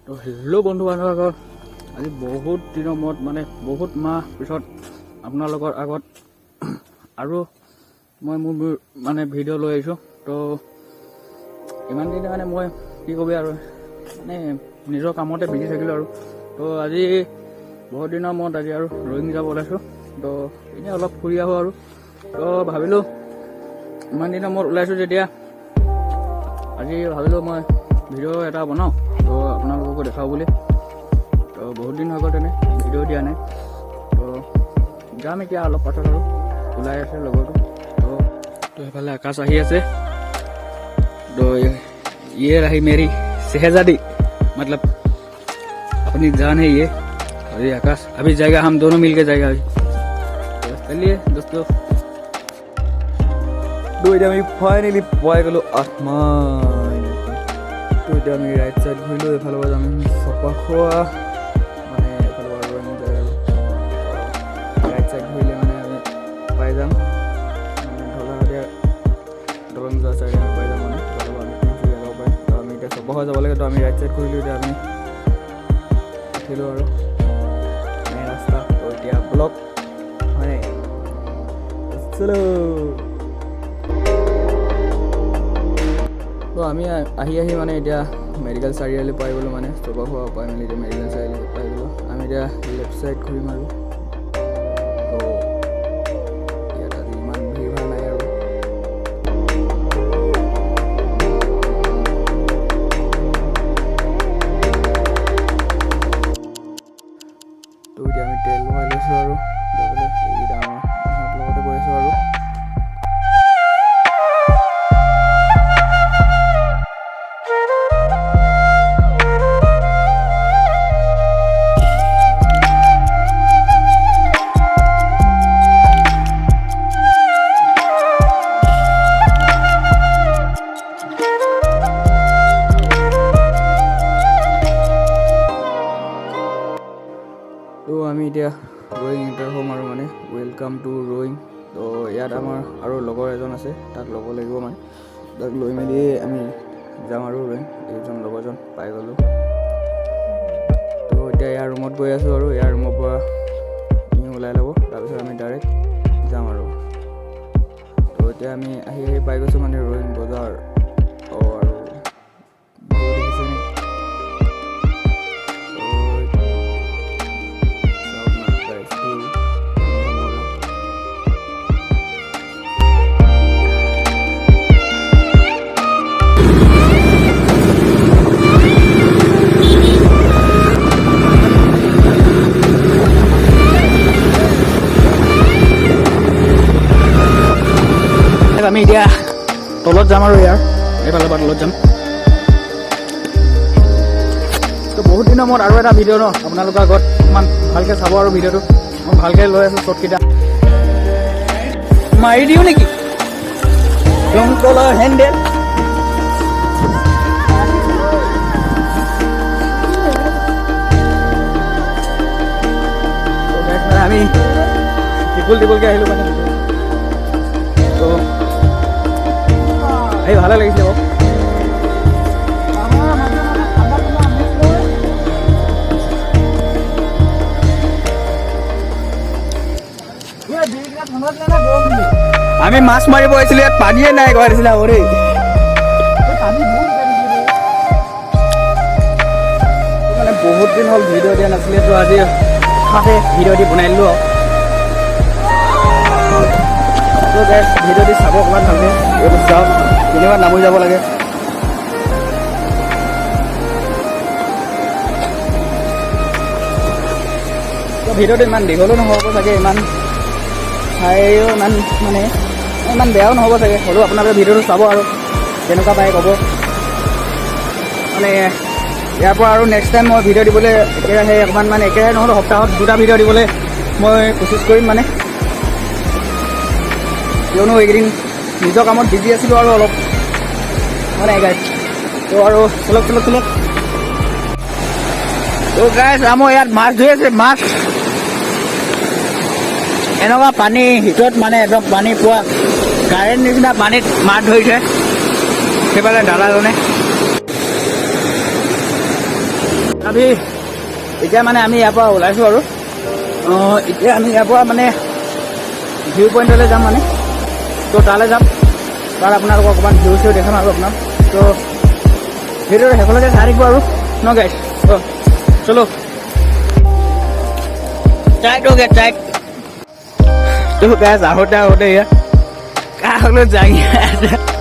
তো হেল্ল' বন্ধু বান্ধৱসকল, আজি বহুত দিনৰ মূৰত মানে বহুত মাহ পিছত আপোনালোকৰ আগত আৰু মই মোৰ মানে ভিডিঅ' লৈ আহিছোঁ। তো ইমান দিনে মানে মই কি ক'বি আৰু মানে নিজৰ কামতে বিজি থাকিলোঁ আৰু। তো আজি বহুত দিনৰ মূৰত আজি আৰু ৰয়িং যাব ওলাইছোঁ। তো এনেই অলপ ফুৰি আহোঁ আৰু। তো ভাবিলোঁ ইমান দিনৰ মূৰত ওলাইছোঁ যেতিয়া আজি ভাবিলোঁ মই ভিডিঅ' এটা বনাওঁ, তো আপোনালোককো দেখাওঁ বুলি। তো বহুত দিন হৈ গ'ল তেনে ভিডিঅ' দিয়া নাই। তো যাম এতিয়া অলপ পাছত আৰু ওলাই আছে লগৰটো। তো সেইফালে আকাশ আহি আছে। তো ये रही मेरी शहजादी, मतलब अपनी जान है ये। और ये आकाश अभी जाएगा, हम दोनों मिलके जाएगा अभी। तो चलिए दोस्तों, तो इधर मैं फाइनली पाई गलो आसमान। तो इधर मैं राइट साइड घूरिलो, एफाले जाम सपाखोआ माने एफाले रयिং जाय आरो राइट साइड घूरिले माने आमी पाई जाम माने ढलाहाटिया दलং जा साइड पाई जाम माने তারপর আমি কিছু জায়গা পাই। তো আমি এটা সপাখোৱা যাব লাগে। তো আমি ৰাইট সাইড ঘূৰিলো, এতিয়া আমি উঠিলো আৰু মেইন ৰাস্তা। তো এতিয়া ব্লক মানে চলো। তো আমি আহি মানে এতিয়া মেডিকেল চাৰিআলি পাই গ'লোঁ, মানে সপাখোৱা পাই মেলি এতিয়া মেডিকেল চাৰিআলি পাই গ'লোঁ। আমি এতিয়া লেফ্ট চাইড ঘূৰিম আৰু। তো ইয়াত আজি ইমান ভিৰ ভাৰ নাই আৰু। তো এতিয়া আমি তেল ভৰাই লৈছোঁ আৰু যাবলৈ এইকেইটা আমাৰ লগতে গৈ আছোঁ আৰু। তো আমি এতিয়া ৰয়িং এণ্টাৰ হ'ম আৰু মানে ৱেলকাম টু ৰয়িং। তো ইয়াত আমাৰ আৰু লগৰ এজন আছে, তাক ল'ব লাগিব, মানে তাক লৈ মেলি আমি যাম আৰু ৰয়িং। এইজন লগৰজন পাই গ'লোঁ। তো এতিয়া ইয়াৰ ৰুমত গৈ আছোঁ আৰু ইয়াৰ ৰুমৰ পৰা ওলাই ল'ব, তাৰপিছত আমি ডাইৰেক্ট যাম আৰু। তো এতিয়া আমি আহি পাই গৈছোঁ মানে ৰয়িং বজাৰ। আৰু দেখিছেনে আমি এতিয়া তলত যাম আৰু ইয়াৰ এইফালৰ পৰা তলত যাম। তো বহুত দিনৰ মূৰত আৰু এটা ভিডিঅ' ন আপোনালোকৰ আগত অকণমান ভালকৈ চাব আৰু ভিডিঅ'টো মই ভালকৈ লৈ আছোঁ। শ্বৰ্টকেইটা মাৰি দিওঁ নেকি তলৰ হেণ্ডেল। আমি টিপুলকৈ আহিলোঁ মানে। তো এই ভালে লাগিছে বাৰু। আমি মাছ মাৰিব আহিছিলোঁ, ইয়াত পানীয়ে নাই কোৱা নিচিনা হৰি। মানে বহুত দিন হ'ল ভিডিঅ' দিয়া নাছিলে, তো আজি তাতে ভিডিঅ' দি বনাই দিলোঁ আৰু। ভিডিঅ' দি চাব অকণমান ভালকৈ। এইটো যাওক, কেনিবা নামৰি যাব লাগে। ভিডিঅ'টো ইমান দীঘলো নহ'ব চাগে, ইমান চাইও ইমান বেয়াও নহ'ব চাগে। হ'লেও আপোনালোকে ভিডিঅ'টো চাব আৰু কেনেকুৱা পায় ক'ব। মানে ইয়াৰ পৰা আৰু নেক্সট টাইম মই ভিডিঅ' দিবলৈ একেৰাহে অকণমান মানে একেৰাহে নহ'লেও সপ্তাহত 2টা ভিডিঅ' দিবলৈ মই কোচিছ কৰিম, মানে কিয়নো এইকেইদিন নিজৰ কামত বিজি আছিলোঁ আৰু অলপ মানে গাইজ। তো আৰু চলক। তো গাইজ আমাৰ ইয়াত মাছ ধৰি আছে, মাছ এনেকুৱা পানী ভিতৰত মানে একদম পানী পোৱা কাৰেণ্ট নিচিনা পানীত মাছ ধৰিছে সেইফালে দাদাজনে। এতিয়া মানে আমি ইয়াৰ পৰা ওলাইছোঁ আৰু এতিয়া আমি ইয়াৰ পৰা মানে ভিউ পইণ্টলৈ যাম মানে তো তালৈ যাম তাত আপোনালোকক অকণমান ভিউ চিউ দেখাম আৰু আপোনাক তো ভিডিঅ'টো শেষলৈকে চাই থাকিব আৰু ন গাইছ চলো টাইট हो गया टाइट तो गाइस आहोते आहोते यार काय हम लोग जाएंगे